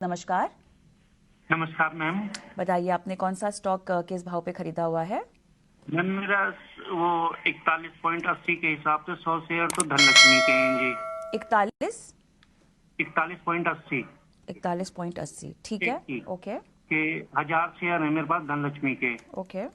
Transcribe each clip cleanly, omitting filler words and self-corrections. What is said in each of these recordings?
नमस्कार। नमस्कार मैम। बताइए आपने कौन सा स्टॉक किस भाव पे खरीदा हुआ है? मैम मेरा वो 41.80 के हिसाब से 100 शेयर तो धनलक्ष्मी के हैं जी। 41 41.80 41.80 ठीक एक है। की ओके के 1000 शेयर है मेरे पास धनलक्ष्मी के। ओके।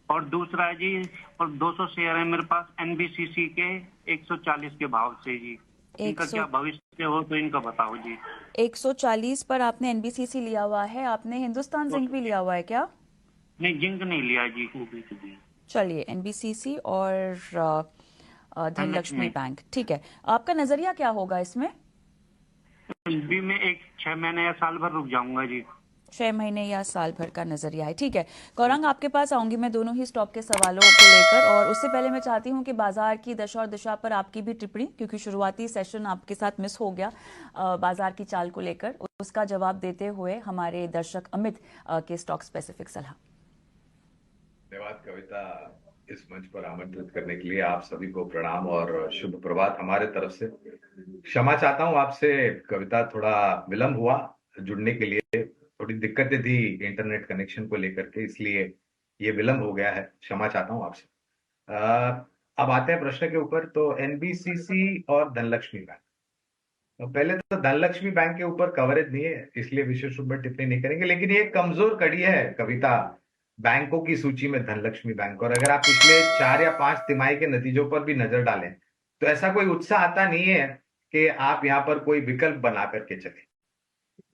और दूसरा है जी, और 200 शेयर है मेरे पास एनबीसीसी के 140 के भाव से जी। इनका 100 क्या भविष्य हो तो इनका बताओ जी। 140 पर आपने एनबीसीसी लिया हुआ है। आपने हिंदुस्तान तो जिंक भी लिया हुआ है क्या? नहीं, जिंक नहीं लिया जी, ऊपी के लिए चलिए एनबीसीसी और धनलक्ष्मी धनलक्ष्मी। बैंक ठीक है। आपका नजरिया क्या होगा इसमें? भी मैं 6 महीने या साल भर रुक जाऊंगा जी। 6 महीने या साल भर का नजरिया है ठीक है। गौरांग आपके पास आऊंगी मैं दोनों ही स्टॉक के सवालों को लेकर, और उससे पहले मैं चाहती हूं कि बाजार की दशा और दिशा पर आपकी भी टिप्पणी, क्योंकि शुरुआती सेशन आपके साथ मिस हो गया बाजार की चाल को लेकर, उसका जवाब देते हुए हमारे दर्शक अमित के स्टॉक स्पेसिफिक सलाह। धन्यवाद कविता, इस मंच पर आमंत्रित करने के लिए आप सभी को प्रणाम और शुभ प्रभात हमारे तरफ से। क्षमा चाहता हूं आपसे कविता, थोड़ा विलंब हुआ जुड़ने के लिए, थोड़ी दिक्कतें थी इंटरनेट कनेक्शन को लेकर के, इसलिए ये विलंब हो गया है। क्षमा चाहता हूं आपसे। अब आते हैं प्रश्न के ऊपर। तो एनबीसीसी और धनलक्ष्मी बैंक, तो पहले तो धनलक्ष्मी बैंक के ऊपर कवरेज नहीं है, इसलिए विशेष रूप में टिप्पणी नहीं करेंगे, लेकिन ये एक कमजोर कड़ी है कविता बैंकों की सूची में, धनलक्ष्मी बैंक। और अगर आप पिछले 4 या 5 तिमाही के नतीजों पर भी नजर डालें तो ऐसा कोई उत्साह आता नहीं है कि आप यहाँ पर कोई विकल्प बना करके चले।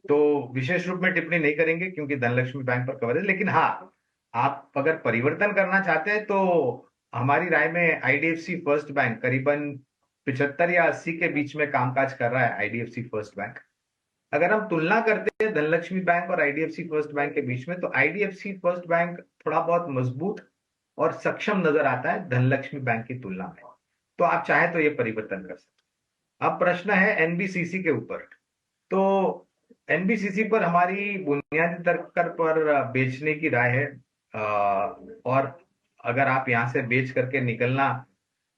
तो विशेष रूप में टिप्पणी नहीं करेंगे क्योंकि धनलक्ष्मी बैंक पर कवरेज। लेकिन हाँ, आप अगर परिवर्तन करना चाहते हैं तो हमारी राय में आईडीएफसी फर्स्ट बैंक करीबन 75 या 80 के बीच में कामकाज कर रहा है। आईडीएफसी फर्स्ट बैंक, अगर हम तुलना करते हैं धनलक्ष्मी बैंक और आईडीएफसी फर्स्ट बैंक के बीच में, तो आईडीएफसी फर्स्ट बैंक थोड़ा बहुत मजबूत और सक्षम नजर आता है धनलक्ष्मी बैंक की तुलना में। तो आप चाहे तो ये परिवर्तन कर सकते हैं। अब प्रश्न है एनबीसीसी के ऊपर। तो एनबीसीसी पर हमारी बुनियादी तर्क पर बेचने की राय है। और अगर आप यहां से बेच करके निकलना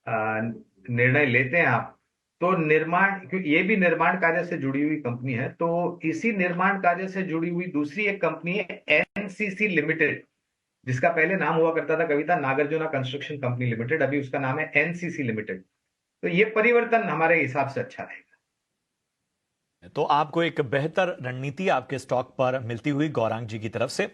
निर्णय लेते हैं आप, तो निर्माण, क्योंकि ये भी निर्माण कार्य से जुड़ी हुई कंपनी है, तो इसी निर्माण कार्य से जुड़ी हुई दूसरी एक कंपनी है एनसीसी लिमिटेड, जिसका पहले नाम हुआ करता था कविता नागार्जुना कंस्ट्रक्शन कंपनी लिमिटेड, अभी उसका नाम है एनसीसी लिमिटेड। तो ये परिवर्तन हमारे हिसाब से अच्छा रहेगा। तो आपको एक बेहतर रणनीति आपके स्टॉक पर मिलती हुई गौरांग जी की तरफ से।